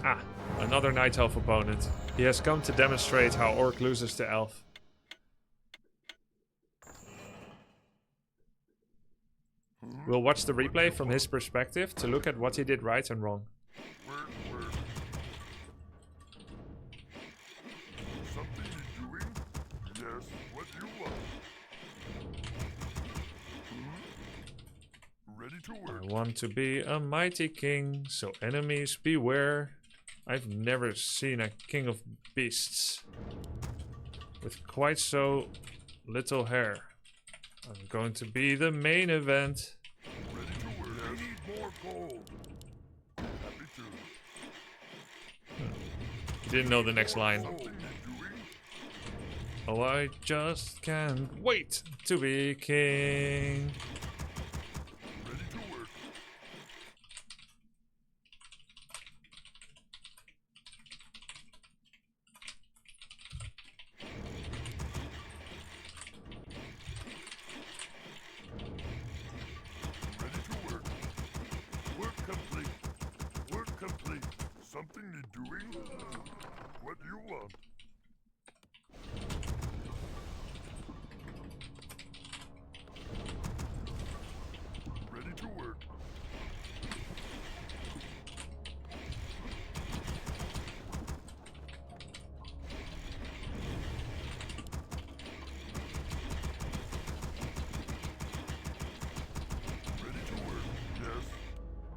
Ah, another Night Elf opponent. He has come to demonstrate how Orc loses to Elf. We'll watch the replay from his perspective to look at what he did right and wrong. I want to be a mighty king, so enemies beware. I've never seen a king of beasts with quite so little hair. I'm going to be the main event. You didn't know the next line. Oh, I just can't wait to be king.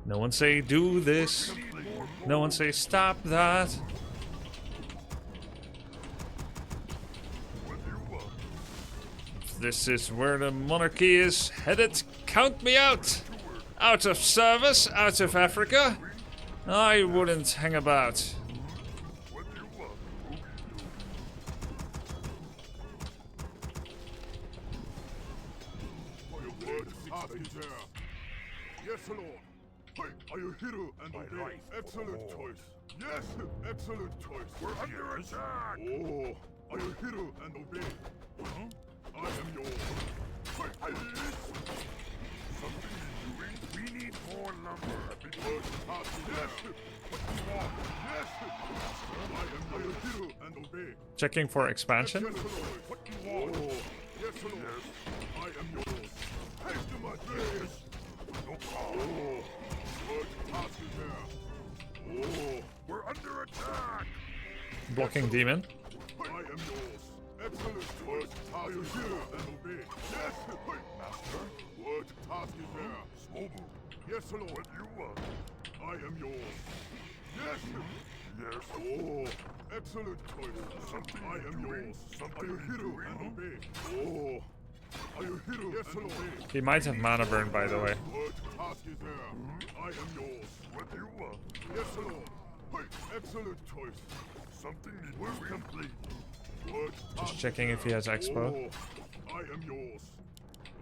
No one say do this. No one say stop that. If this is where the monarchy is headed, count me out. Out of service, out of Africa. I wouldn't hang about. Yes, Lord. Are you hero and obey? Excellent choice. Yes, excellent choice. We're under attack. Oh, are you hero and obey? I am yours. Something is doing. We need more lumber. Yes. What do you want? Yes. Are you hero and obey? Checking for expansion. Yes, Lord. What do you want? Oh, yes, Lord. Yes. I am yours. Haste to my place. No call. Oh. Oh, we're under attack. Blocking demon. I am yours. Excellent choice. Are you here and obey? Yes, master. What task is there? Smobel. Yes, Lord. What you want? I am yours. Yes. Yes. Oh, excellent choice. Something I am yours. Something are you hero and obey? Oh. Are you hero? Yes, Lord. He might have mana burn, by the way. What task is there? I am yours. What do you want? Yes, Lord. Excellent choice. Something needs complete. What Just checking if he has expo. Oh, I am yours.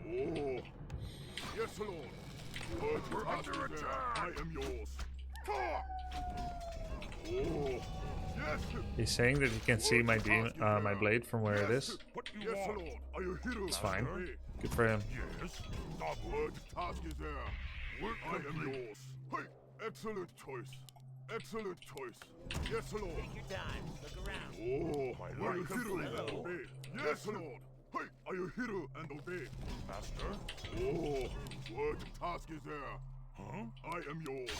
Oh. Yes, Lord. What we're under attack. I am yours. Oh. Yes. He's saying that he can see my demon, my blade from where it is. What you want? Lord. Are you hero? It's fine. Good for him. Yes. What task is there? Work I am yours. Excellent choice. Excellent choice. Yes, Lord. Take your time. Look around. Oh, my are you hero and obey? Yes, Lord. Are you hero and obey? Master. Oh, what task is there? Huh? I am yours.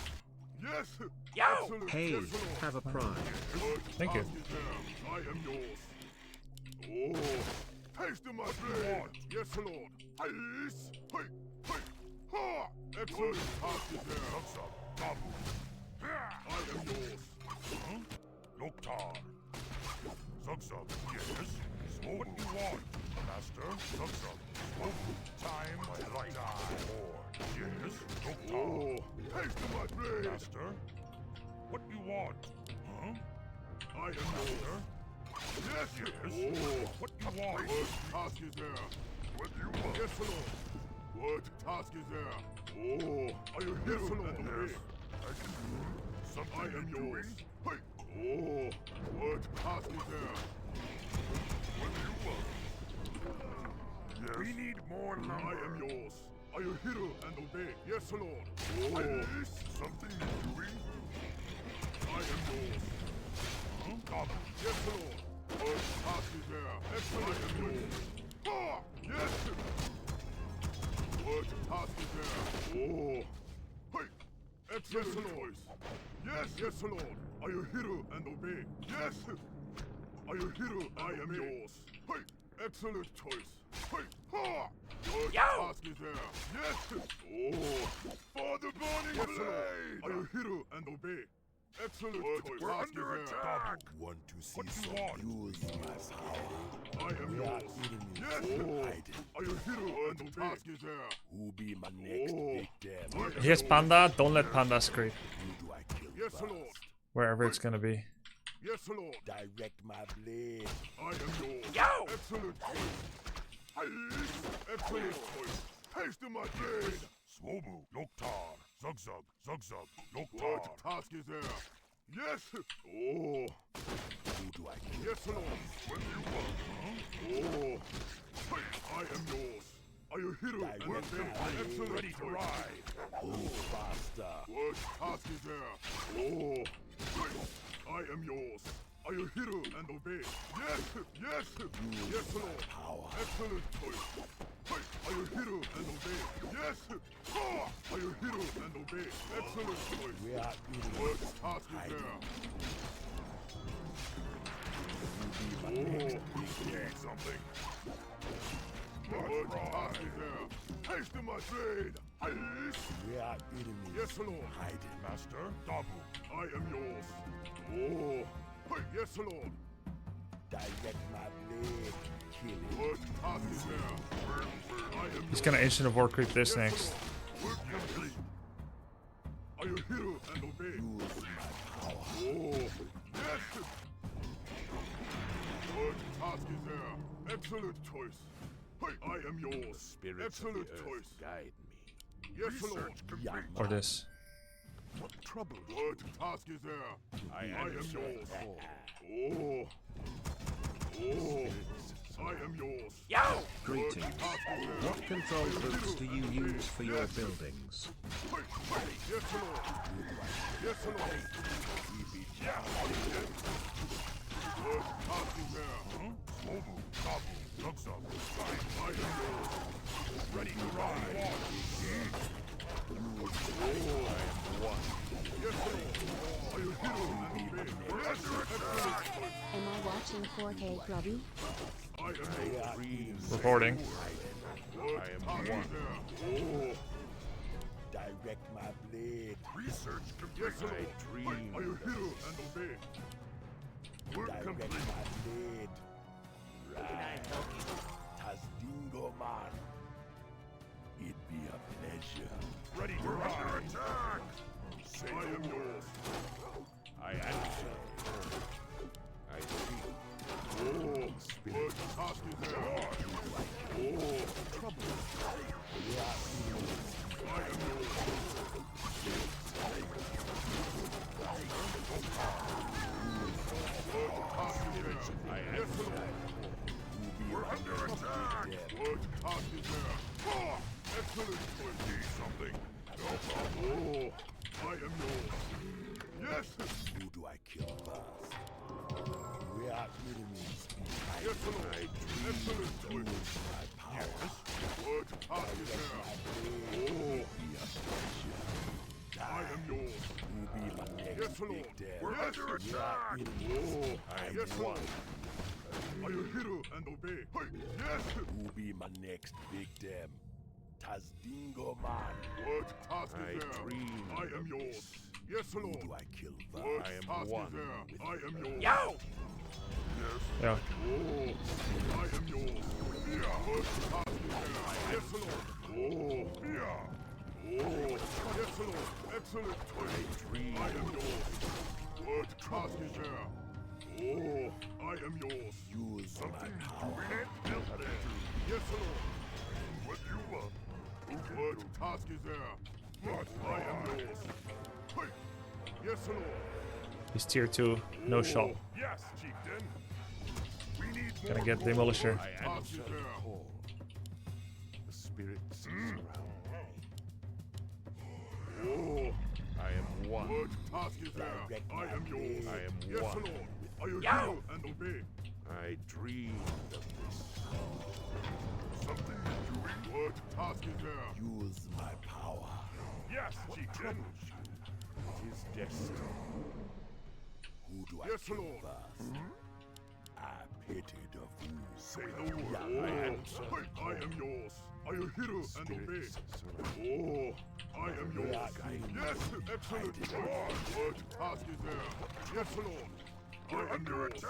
Yes. Yo. Excellent. Hey, yes, Lord. have a prize. What Thank you. task is there? I am yours. Oh, taste of my blade. Yes, Lord. Ice. Ha! Excellent task is there. I am yours. Huh? Noctar. Zug-zug, yes. Smoke. What do you want, Master? Zug-zug. Smoke. Time I like die. Yes. Noctar. Oh, haste to my blade. Master. What do you want? Huh? I am yours. Yes, yes. Oh, what do you want? What task is there? What do you want? Yes, Lord. What task is there? Oh, are you here, Lord? Yes. I can do something. I am yours. Oh, what task is there? What do you want? Yes. We need more lumber. I am yours. Are you hero and obey? Yes, Lord. Oh, something is doing. I am yours. Excellent choice. Yes, yes, Lord. Are you hero and obey? Yes. Are you hero? I am yours. Hey, excellent choice. Hey, ha! Your task is there. Yes. Oh, for the burning blade. Are you hero and obey? Excellent choice. We're under attack. Want to see What you some want? use my power? I am yours. Yes. Are you hero and the task is there? Who be my next victim? He has Panda. Don't let Panda scream. Who do I kill Yes, first? Lord. Wherever it's gonna be. Yes, Lord. Direct my blade. I am yours. Excellent choice. Excellent choice. Haste to my blade. Swobu, Loktar, Zugzug, Zugzug, Loktar. What task is there? Yes. Oh. Who do I kill? Yes, Lord. When you want. Oh. Hey, I am yours. Are you hero? Direct my Excellent ready to choice. ride. Who faster? What task is there? Oh. Hey, I am yours. Are you hero and obey? Yes. Yes. Yes, Lord. Power. Excellent choice. Hey, are you hero and obey? Yes! Ah! Are you hero and obey? Excellent choice. We are eating. What task is there? Oh, you need something. What task is there? Haste to my trade. Haste. We are enemies. Yes, Lord. Hiding. Master, Dabu. I am yours. Oh. Hey, yes, Lord. Direct my blade. Kill it. What task is there? I am He's gonna Ancient of War creep this next. Work complete. Are you hero and obey? Use my power. Oh, yes! What task is there? Excellent choice. Hey, I am yours. Spirits Excellent of the earth choice. guide me. Yes, Lord. Yama. Or this. What trouble? What task is there? I am yours. Oh. Oh. I am yours. Yo! What Greetings. task is there? What control groups do you use for your buildings? Hey, hey, yes, Lord. Yes, Lord. What task is there? Mobu, Dabu, Luxum. I am yours. Ready to ride. Yes, Lord. Are you hero and obey? Yes, excellent. Am I watching 4K Grubby? I am yours. Reporting. What task is there? Oh. Direct my blade. Research complete. Yes, Lord. dream Are you hero and obey? Work Direct complete. my blade. Right. Tazdingo man. It be a pleasure. Ready to ride. Attack. I am yours. I answer. I speak. Oh, what task is there? Oh, trouble. I am yours. What task is there? Yes, Lord. We're under attack. What task is there? Ah, excellent choice. Need something. Oh, I am yours. Yes. Who do I kill first? We are enemies. Yes, Lord. Excellent choice. My power. What task is there? Oh, Be a pleasure. I am yours. Who be my next Yes, Lord. victim? We're under attack. Enemies. Oh, yes, Lord. Are you hero and obey? Hey, yes. Who be my next victim? Tazdingo man. What task is there? I am yours. Yes, Who Lord. do I kill first? What task is there? I am yours. Yo! Yes. Yeah. Oh, I am yours. Yeah. What task is there? Yes, Lord. Oh, yeah. Oh, yes, Lord. Excellent choice. I am yours. What task is there? Oh, I am yours. Use my power. Yes, Lord. What you want? What task is there? What? I am yours. Hey. Yes, Lord. He's tier 2. No shot. Yes, chieftain. We need more Gonna get gold. Demolisher. What task is there? The spirits surround Oh, I am one. what task is there? Direct I my am yours. blade. I am Yes, one. Lord. Are you Yo! hero and obey? I dreamed of this. Something you're doing? What task is there? Use my power. Yes, chieftain. Tis destiny. Who do I Yes, kill Lord. first? I pity the fool. Say the word. Yeah, I answer Oh, the I am yours. I will hear and obey. Spirits surround. Oh, I am yours. Yes, excellent. What task is there? Yes, Lord. I am yours.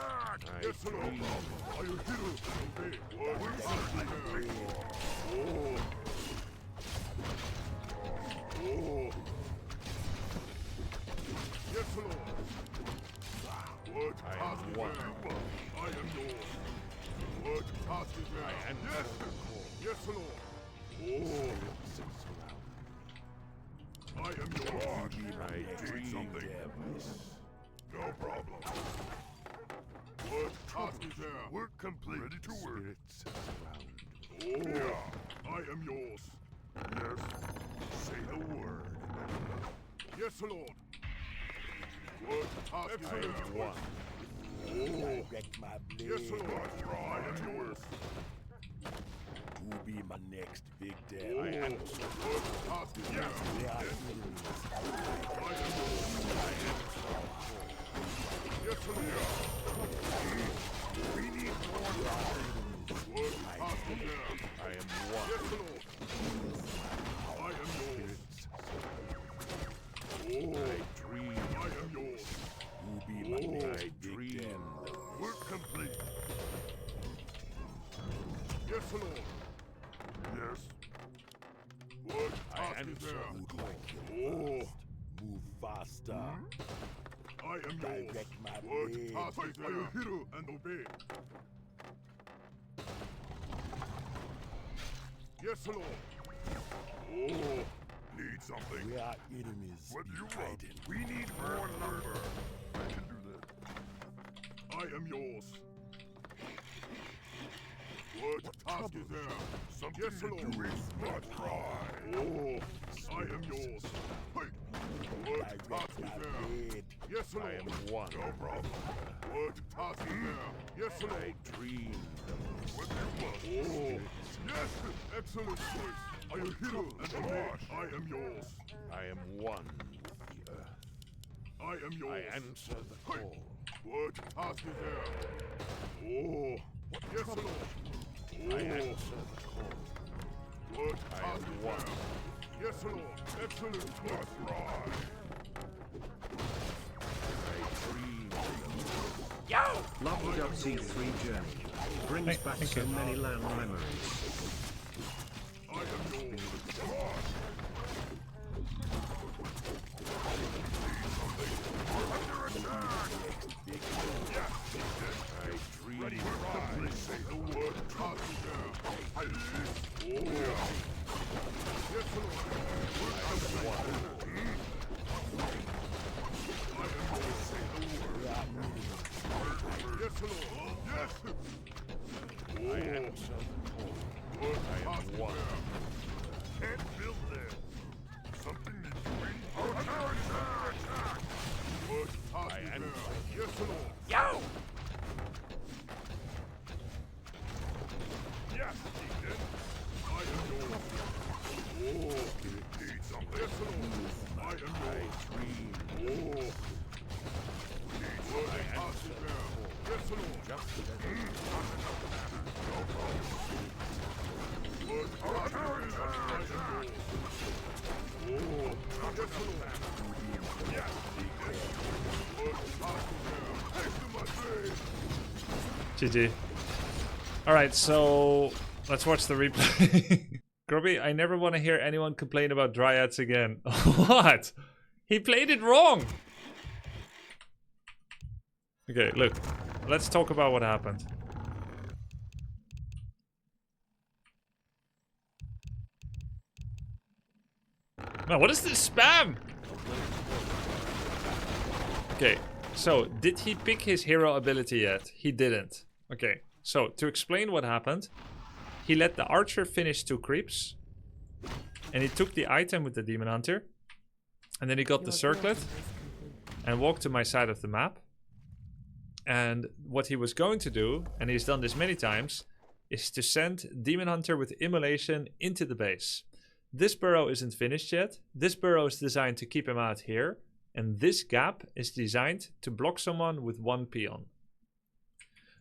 Yes, Lord. I will hear and obey. What task is there? Oh. Oh. Yes, Lord. What task is there? I am yours. What task is there? Yes. Yes, Lord. Oh. I am yours. I dream something. No problem. What task is there? Work complete. Ready to work. Spirits surround. Oh. Yeah. I am yours. Yes. Say the word. Yes, Lord. What task is there? One. Oh. Direct my blade. Yes, Lord. I am yours. Who be my next victim? Oh. What task is there? They are enemies. I am yours. Yes, Lord. We need more lives. What task is there? I am one. Yes, Lord. I am yours. Oh. I dream. I am yours. Who be my next victim? Work complete. Yes, Lord. Yes. What task is there? Who do I kill? Oh. Move faster. I am yours. Direct my What blade. task is there? I will hear and obey. Yes, Lord. Oh. Need something. We are enemies. What do you want? fighting. We need more lumber. I can do that. I am yours. What task is there? Something yes, Lord. Do is not try. Oh, I am yours. Hey. What Direct task is my there? blade. Yes, Lord. I am one. No problem. What task is there? Yes, Lord. I dream. What you want? Oh, yes, excellent choice. I will hear and obey. I am yours. I am one with the earth. I am yours. I answer the call. What task is there? Oh, yes, Lord. Oh, I answer the call. what I task am is one. there? Yes, Lord. Excellent choice. Right. I dream. Lovely C3 journey. Brings back so many land memories. I am yours. Come on. Under attack. Yes. I dream. Ready to ride. Say the word. Task is there. Oh, yeah. Yes, Lord. I am one. I am yours. Say the word. Yes, Lord. Yes. Oh. I answer the call. What I am task is one. there? Can't build there. Something needs doing. Attack! What task I is am there? Yes, Lord. Yo! Yes, Deacon. I am yours. Oh, need something. Yes, Lord. I am yours. Dream. Oh. What task is there? Yes, Lord. Just as What task is there? I am yours. Oh, yes, Lord. Yes, Deacon. What task is there? Next to my blade. GG. Alright, so let's watch the replay. Grubby, I never want to hear anyone complain about Dryads again. What? He played it wrong! Okay, look. Let's talk about what happened. Now, what is this spam? Okay, so did he pick his hero ability yet? He didn't. Okay, so to explain what happened, he let the archer finish 2 creeps, and he took the item with the demon hunter, and then he got the circlet and walked to my side of the map. And what he was going to do, and he's done this many times, is to send demon hunter with immolation into the base. This burrow isn't finished yet. This burrow is designed to keep him out here, And this gap is designed to block someone with 1 peon.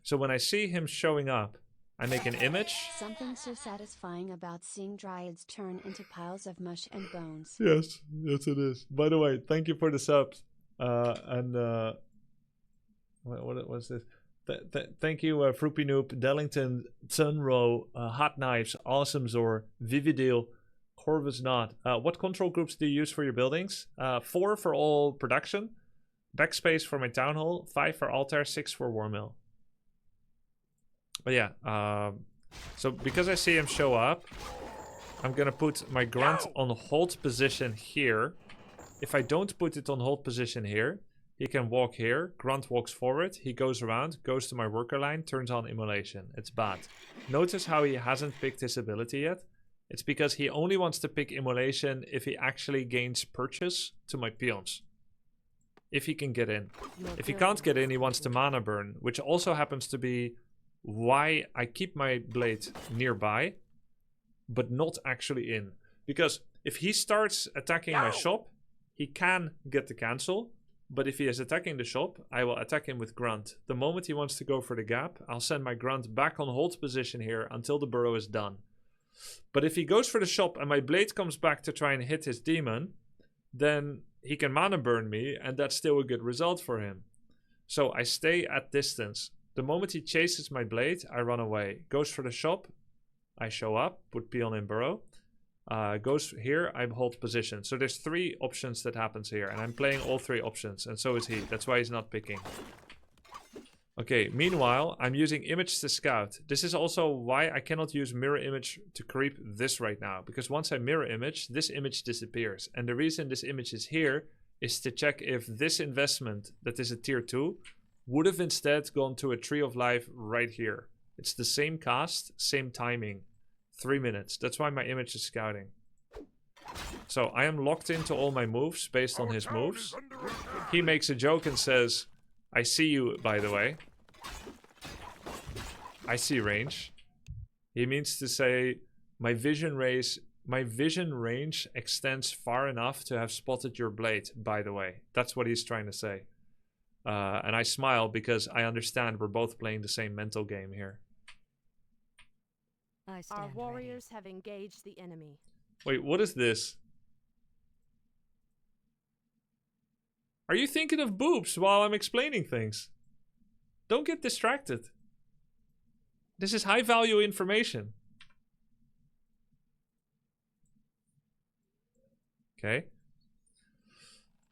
So when I see him showing up, I make an image. Something so satisfying about seeing Dryads turn into piles of mush and bones. Yes, yes it is. By the way, thank you for the subs. What was this? Thank you, Froopy Noob, Dellington, Sunro, Hot Knives, Awesome Zor, Vividil, Corvus Not. What control groups do you use for your buildings? 4 for all production, backspace for my town hall, 5 for altar, 6 for war mill. But yeah, so because I see him show up, I'm gonna put my grunt on hold position here. If I don't put it on hold position here, he can walk here, grunt walks forward, he goes around, goes to my worker line, turns on immolation. It's bad. Notice how he hasn't picked his ability yet. It's because he only wants to pick immolation if he actually gains purchase to my peons. If he can get in. If he can't get in, he wants to mana burn, which also happens to be why I keep my blade nearby, but not actually in. Because if he starts attacking my shop, he can get the cancel. But if he is attacking the shop, I will attack him with grunt. The moment he wants to go for the gap, I'll send my grunt back on hold position here until the burrow is done. But if he goes for the shop and my blade comes back to try and hit his demon, then he can mana burn me, and that's still a good result for him. So I stay at distance. The moment he chases my blade, I run away. Goes for the shop, I show up, put peon in burrow. Goes here, I hold position. So there's 3 options that happens here, and I'm playing all 3 options, and so is he. That's why he's not picking. Okay, meanwhile, I'm using image to scout. This is also why I cannot use mirror image to creep this right now, because once I mirror image, this image disappears. And the reason this image is here is to check if this investment, that is a tier 2, would have instead gone to a Tree of Life right here. It's the same cast, same timing. 3 minutes. That's why my image is scouting. So I am locked into all my moves based on his moves. He makes a joke and says, I see you, by the way. I see range. He means to say, my vision range extends far enough to have spotted your blade, by the way. That's what he's trying to say. And I smile because I understand we're both playing the same mental game here. Our warriors have engaged the enemy. Wait, what is this? Are you thinking of boobs while I'm explaining things? Don't get distracted. This is high value information. Okay.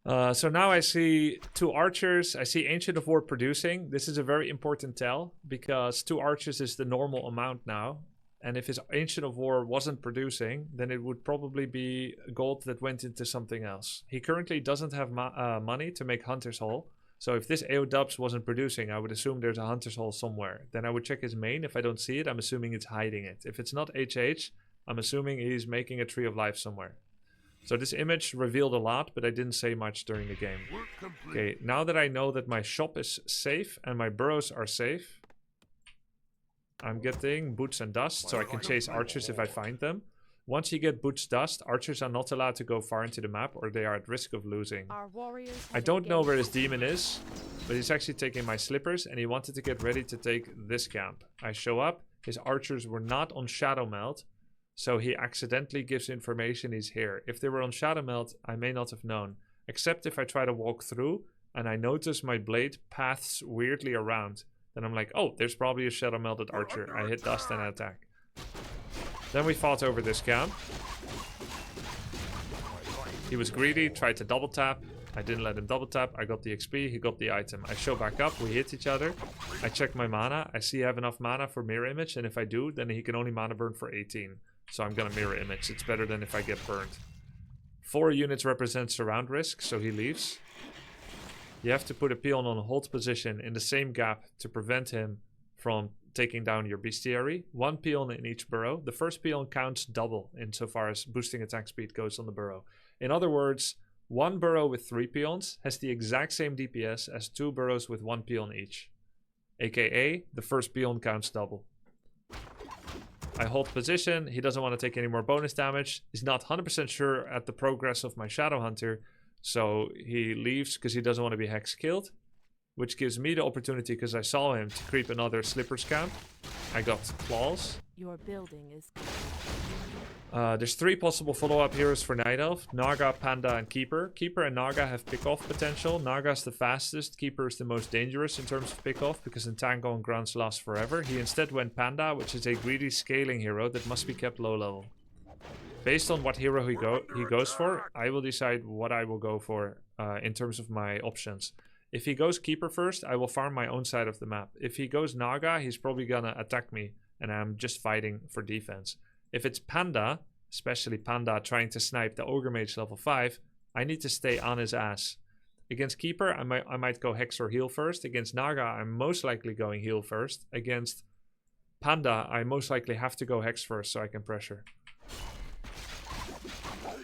So now I see 2 archers. I see Ancient of War producing. This is a very important tell because 2 archers is the normal amount now. And if his Ancient of War wasn't producing, then it would probably be gold that went into something else. He currently doesn't have money to make Hunter's Hall. So if this AO Dubs wasn't producing, I would assume there's a Hunter's Hall somewhere. Then I would check his main. If I don't see it, I'm assuming it's hiding it. If it's not HH, I'm assuming he's making a Tree of Life somewhere. So this image revealed a lot, but I didn't say much during the game. Okay, now that I know that my shop is safe and my burrows are safe, I'm getting boots and dust, so I can chase archers if I find them. Once you get boots dust, archers are not allowed to go far into the map or they are at risk of losing. I don't know where his demon is, but he's actually taking my slippers and he wanted to get ready to take this camp. I show up, his archers were not on Shadow Melt, so he accidentally gives information he's here. If they were on Shadow Melt, I may not have known, except if I try to walk through and I notice my blade paths weirdly around. Then I'm like, oh, there's probably a Shadow Melted archer. I hit dust and I attack. Then we fought over this camp. He was greedy, tried to double tap. I didn't let him double tap. I got the XP, he got the item. I show back up, we hit each other. I check my mana. I see I have enough mana for mirror image, and if I do, then he can only mana burn for 18. So I'm gonna mirror image. It's better than if I get burned. 4 units represent surround risk, so he leaves. You have to put a peon on a hold position in the same gap to prevent him from taking down your bestiary. 1 peon in each burrow. The first peon counts double insofar as boosting attack speed goes on the burrow. In other words, 1 burrow with 3 peons has the exact same DPS as 2 burrows with 1 peon each. AKA, the first peon counts double. I hold position. He doesn't want to take any more bonus damage. He's not 100% sure at the progress of my Shadow Hunter. So he leaves because he doesn't want to be hex killed, which gives me the opportunity, because I saw him, to creep another slippers camp. I got claws. Your building is There's 3 possible follow-up heroes for Night Elf: Naga, Panda, and Keeper. Keeper and Naga have pick-off potential. Naga's the fastest. Keeper is the most dangerous in terms of pick-off, because Entangle and Grunts last forever. He instead went Panda, which is a greedy scaling hero that must be kept low level. Based on what hero he goes for, I will decide what I will go for in terms of my options. If he goes Keeper first, I will farm my own side of the map. If he goes Naga, he's probably gonna attack me, and I'm just fighting for defense. If it's Panda, especially Panda trying to snipe the Ogre Mage level 5, I need to stay on his ass. Against Keeper, I might go Hex or Heal first. Against Naga, I'm most likely going Heal first. Against Panda, I most likely have to go Hex first so I can pressure.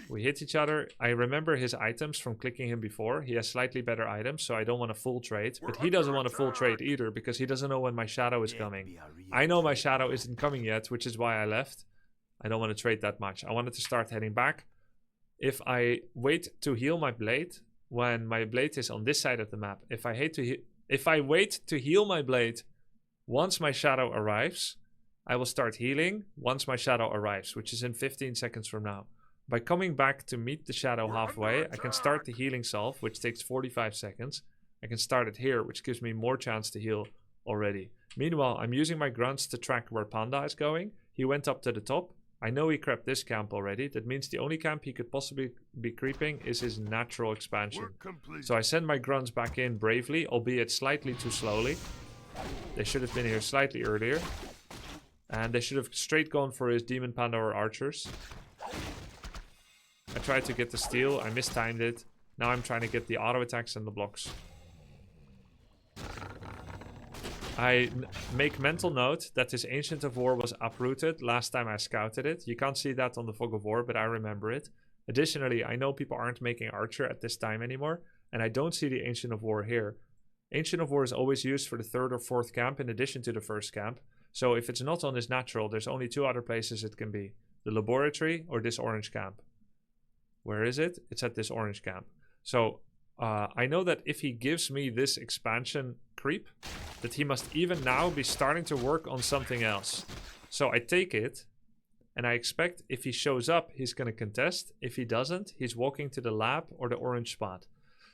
We hit each other. I remember his items from clicking him before. He has slightly better items, so I don't want a full trade. But he doesn't want a full trade either, because he doesn't know when my shadow is coming. I know my shadow isn't coming yet, which is why I left. I don't want to trade that much. I wanted to start heading back. If I wait to heal my blade when my blade is on this side of the map, if I wait to heal my blade once my shadow arrives, I will start healing once my shadow arrives, which is in 15 seconds from now. By coming back to meet the shadow halfway, I can start the healing salve, which takes 45 seconds. I can start it here, which gives me more chance to heal already. Meanwhile, I'm using my grunts to track where Panda is going. He went up to the top. I know he crept this camp already. That means the only camp he could possibly be creeping is his natural expansion. So I send my grunts back in bravely, albeit slightly too slowly. They should have been here slightly earlier. And they should have straight gone for his Demon Panda or Archers. I tried to get the steal, I mistimed it. Now I'm trying to get the auto attacks and the blocks. I make mental note that this Ancient of War was uprooted last time I scouted it. You can't see that on the Fog of War, but I remember it. Additionally, I know people aren't making Archer at this time anymore, and I don't see the Ancient of War here. Ancient of War is always used for the 3rd or 4th camp in addition to the 1st camp. So if it's not on his natural, there's only 2 other places it can be. The laboratory or this orange camp. Where is it? It's at this orange camp. So I know that if he gives me this expansion creep, that he must even now be starting to work on something else. So I take it, and I expect if he shows up, he's going to contest. If he doesn't, he's walking to the lab or the orange spot.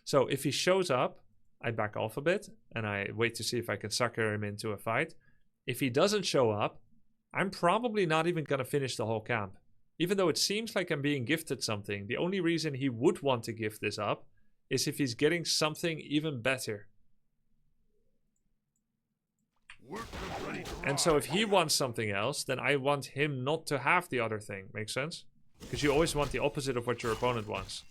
So if he shows up, I back off a bit, and I wait to see if I can sucker him into a fight. If he doesn't show up, I'm probably not even going to finish the whole camp. Even though it seems like I'm being gifted something, the only reason he would want to gift this up is if he's getting something even better. And so if he wants something else, then I want him not to have the other thing. Make sense? Because you always want the opposite of what your opponent wants.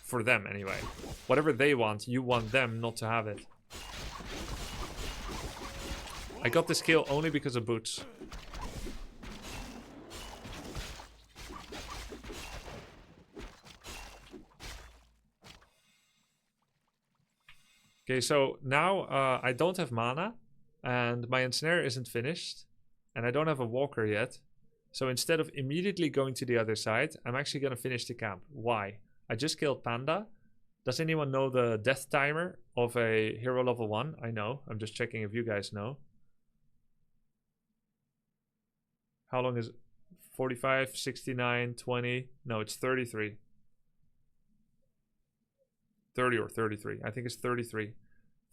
For them, anyway. Whatever they want, you want them not to have it. I got this kill only because of boots. Okay, so now I don't have mana, and my ensnare isn't finished, and I don't have a walker yet. So instead of immediately going to the other side, I'm actually going to finish the camp. Why? I just killed Panda. Does anyone know the death timer of a hero level 1? I know. I'm just checking if you guys know. How long is it? 45, 69, 20? No, it's 33. 30 or 33. I think it's 33.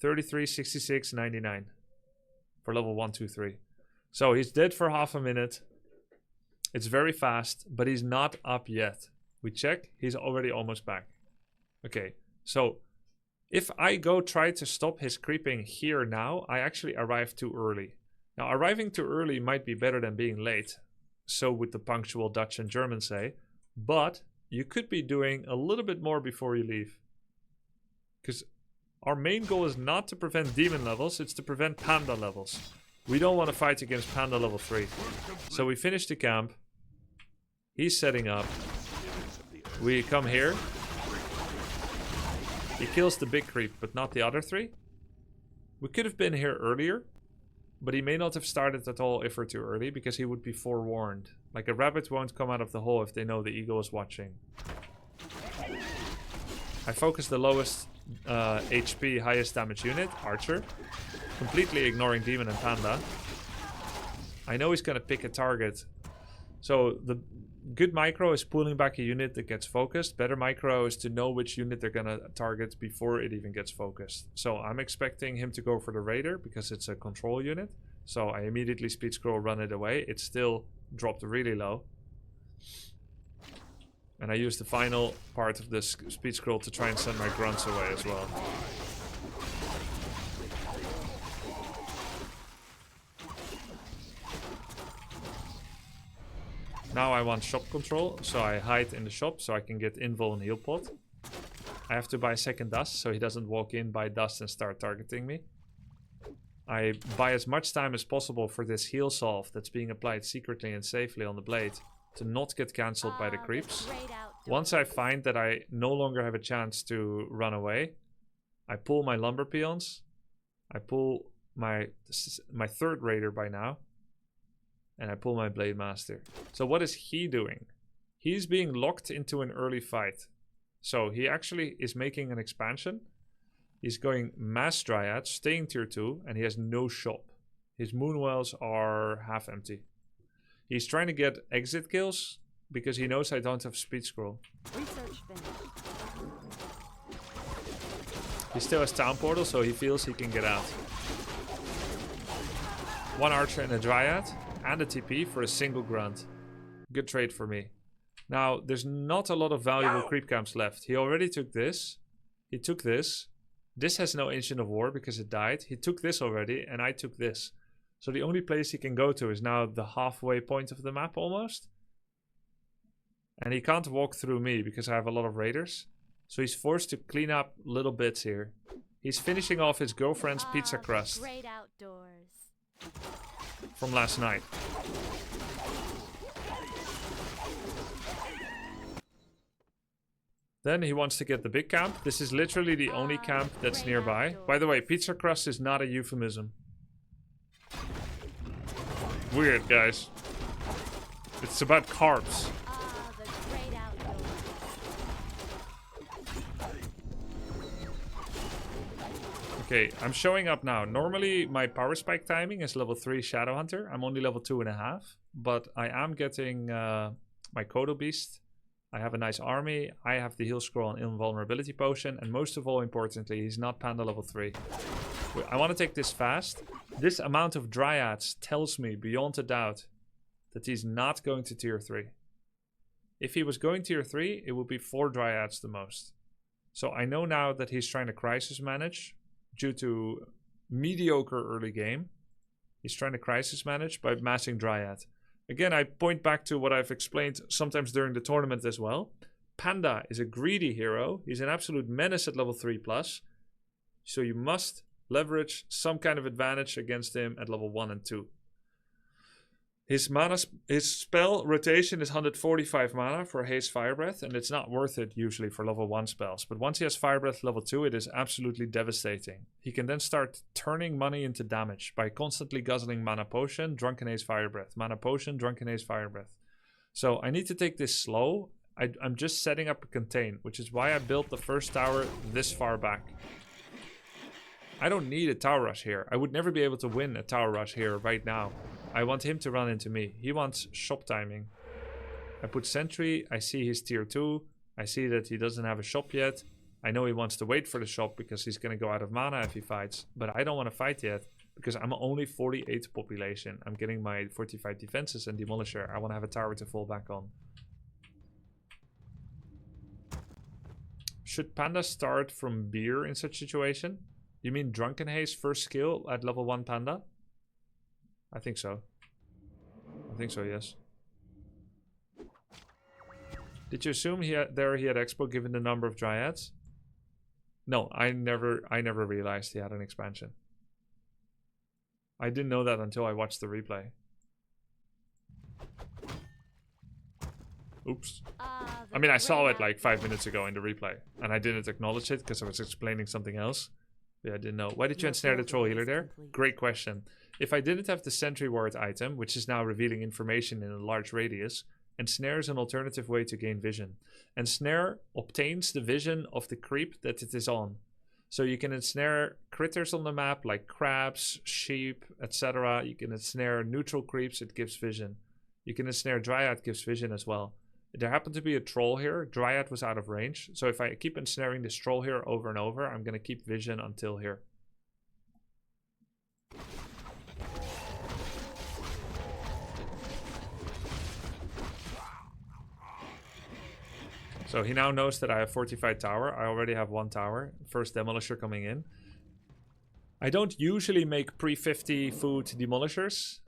33, 66, 99. For level 1, 2, 3. So he's dead for half a minute. It's very fast, but he's not up yet. We check. He's already almost back. Okay, so if I go try to stop his creeping here now, I actually arrive too early. Now, arriving too early might be better than being late. So would the punctual Dutch and German say. But you could be doing a little bit more before you leave. Because our main goal is not to prevent demon levels, it's to prevent panda levels. We don't want to fight against panda level 3. So we finish the camp. He's setting up. We come here. He kills the big creep, but not the other 3. We could have been here earlier, but he may not have started at all if we're too early, because he would be forewarned. Like a rabbit won't come out of the hole if they know the eagle is watching. I focus the lowest HP, highest damage unit, Archer. Completely ignoring Demon and Panda. I know he's gonna pick a target. So the good micro is pulling back a unit that gets focused. Better micro is to know which unit they're gonna target before it even gets focused. So I'm expecting him to go for the Raider because it's a control unit. So I immediately speed scroll, run it away. It still dropped really low. And I use the final part of this speed scroll to try and send my grunts away as well. Now I want shop control, so I hide in the shop so I can get invul and heal pot. I have to buy second dust so he doesn't walk in, buy dust and start targeting me. I buy as much time as possible for this heal salve that's being applied secretly and safely on the blade to not get cancelled by the creeps. Once I find that I no longer have a chance to run away, I pull my lumber peons. I pull my third raider by now. And I pull my Blade Master. So what is he doing? He's being locked into an early fight. So he actually is making an expansion. He's going Mass Dryad, staying tier 2, and he has no shop. His Moonwells are half empty. He's trying to get exit kills because he knows I don't have speed scroll. Research finished. He still has Town Portal, so he feels he can get out. One Archer and a Dryad. And a TP for a single grunt. Good trade for me. Now, there's not a lot of valuable creep camps left. He already took this. He took this. This has no Ancient of War because it died. He took this already, and I took this. So the only place he can go to is now the halfway point of the map almost. And he can't walk through me because I have a lot of raiders. So he's forced to clean up little bits here. He's finishing off his girlfriend's pizza crust. Great outdoors. From last night. Then he wants to get the big camp. This is literally the only camp that's nearby. By the way, pizza crust is not a euphemism. Weird, guys. It's about carbs. Okay, I'm showing up now. Normally, my power spike timing is level 3 Shadow Hunter. I'm only level 2.5, but I am getting my Kodo Beast. I have a nice army. I have the heal scroll and invulnerability potion, and most of all, importantly, he's not Panda level 3. I want to take this fast. This amount of Dryads tells me beyond a doubt that he's not going to tier 3. If he was going tier 3, it would be 4 Dryads the most. So I know now that he's trying to crisis manage. Due to mediocre early game, he's trying to crisis manage by massing Dryad. Again, I point back to what I've explained sometimes during the tournament as well. Panda is a greedy hero. He's an absolute menace at level 3+. So you must leverage some kind of advantage against him at level 1 and 2. His spell rotation is 145 mana for Haste Fire Breath, and it's not worth it usually for level 1 spells. But once he has Fire Breath level 2, it is absolutely devastating. He can then start turning money into damage by constantly guzzling Mana Potion, Drunken Haze Fire Breath, Mana Potion, Drunken Haze Fire Breath. So I need to take this slow. I'm just setting up a contain, which is why I built the first tower this far back. I don't need a tower rush here. I would never be able to win a tower rush here right now. I want him to run into me. He wants shop timing. I put sentry. I see he's tier 2. I see that he doesn't have a shop yet. I know he wants to wait for the shop because he's going to go out of mana if he fights. But I don't want to fight yet because I'm only 48 population. I'm getting my 45 defenses and demolisher. I want to have a tower to fall back on. Should Panda start from beer in such situation? You mean Drunken Haze first skill at level 1 Panda? I think so. I think so, yes. Did you assume he had Expo given the number of Dryads? No, I never realized he had an expansion. I didn't know that until I watched the replay. Oops. I mean, I saw it like 5 minutes ago in the replay, and I didn't acknowledge it because I was explaining something else. Yeah, I didn't know. Why did you ensnare the troll healer there? Great question. If I didn't have the sentry ward item, which is now revealing information in a large radius, Ensnare is an alternative way to gain vision. Ensnare obtains the vision of the creep that it is on. So you can ensnare critters on the map like crabs, sheep, etc. You can ensnare neutral creeps, it gives vision. You can ensnare Dryad, gives vision as well. There happened to be a troll here. Dryad was out of range. So if I keep ensnaring this troll here over and over, I'm going to keep vision until here. So he now knows that I have fortified tower. I already have 1 tower. First demolisher coming in. I don't usually make pre-50 food demolishers.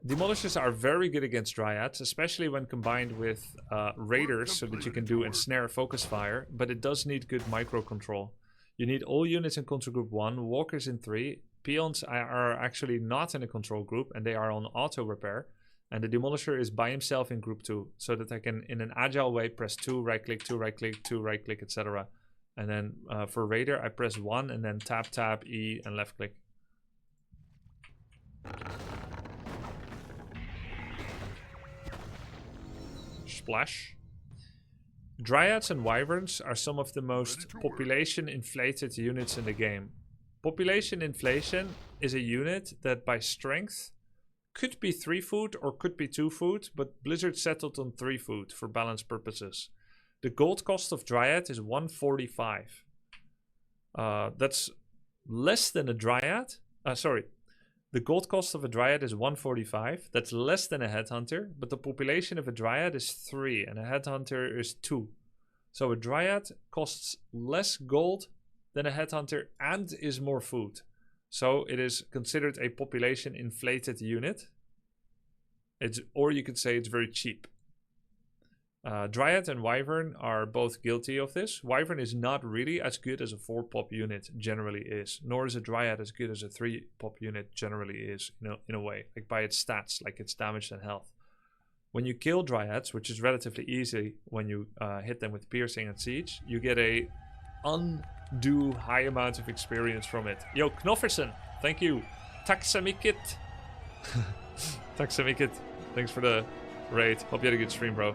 Demolishers are very good against Dryads, especially when combined with raiders, so that you can do ensnare focus fire. But it does need good micro control. You need all units in control group 1, walkers in 3. Peons are actually not in a control group and they are on auto repair. And the demolisher is by himself in group 2, so that I can, in an agile way, press 2, right click, 2, right click, 2, right click, etc. And then for raider, I press 1 and then tap, tap, E, and left click. Splash. Dryads and wyverns are some of the most population inflated units in the game. Population inflation is a unit that by strength could be 3 food or could be 2 food, but Blizzard settled on 3 food for balance purposes. The gold cost of Dryad is 145. That's less than a Dryad. The gold cost of a Dryad is 145. That's less than a Headhunter, but the population of a Dryad is 3 and a Headhunter is 2. So a Dryad costs less gold than a Headhunter and is more food. So it is considered a population inflated unit. Or you could say it's very cheap. Dryad and Wyvern are both guilty of this. Wyvern is not really as good as a 4-pop unit generally is. Nor is a Dryad as good as a 3-pop unit generally is, in a way. Like by its stats, like its damage and health. When you kill Dryads, which is relatively easy when you hit them with piercing and siege, you get a undue high amount of experience from it. Yo, Knofferson, thank you. Taksamikit. Taksamikit. Thanks for the raid. Hope you had a good stream, bro.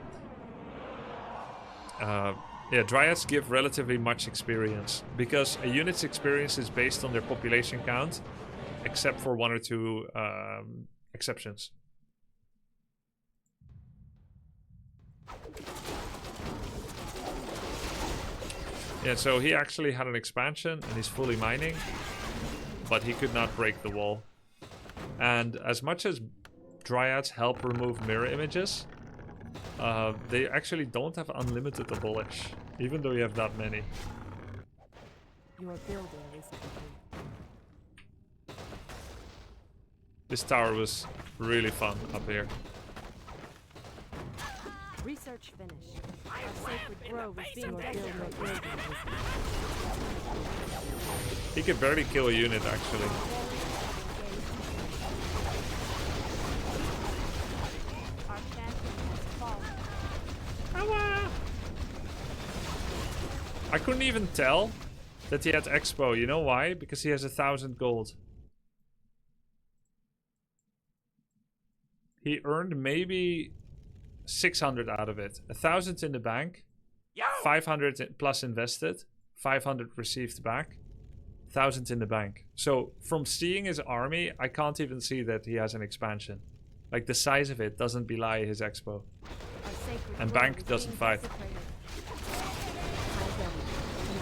Yeah, Dryads give relatively much experience because a unit's experience is based on their population count, except for 1 or 2 exceptions. Yeah, so he actually had an expansion and he's fully mining, but he could not break the wall. And as much as Dryads help remove mirror images, they actually don't have unlimited abolish, even though you have that many. Your building is complete. This tower was really fun up here. Research finished. Our sacred grove is being built. He could barely kill a unit, actually. Our champion has fallen. I couldn't even tell that he had Expo. You know why? Because he has 1,000 gold. He earned maybe 600 out of it. 1,000 in the bank. 500 plus invested. 500 received back. 1,000 in the bank. So from seeing his army, I can't even see that he has an expansion. Like the size of it doesn't belie his Expo. And bank doesn't fight.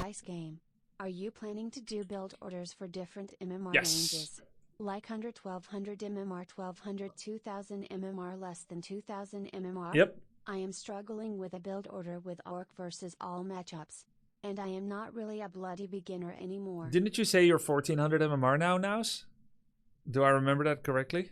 Nice game. Are you planning to do build orders for different MMR Yes. ranges? Like 100, 1200 MMR, 1200, 2000 MMR, less than 2000 MMR? Yep. I am struggling with a build order with Orc versus all matchups. And I am not really a bloody beginner anymore. Didn't you say you're 1400 MMR now, Nows? Do I remember that correctly?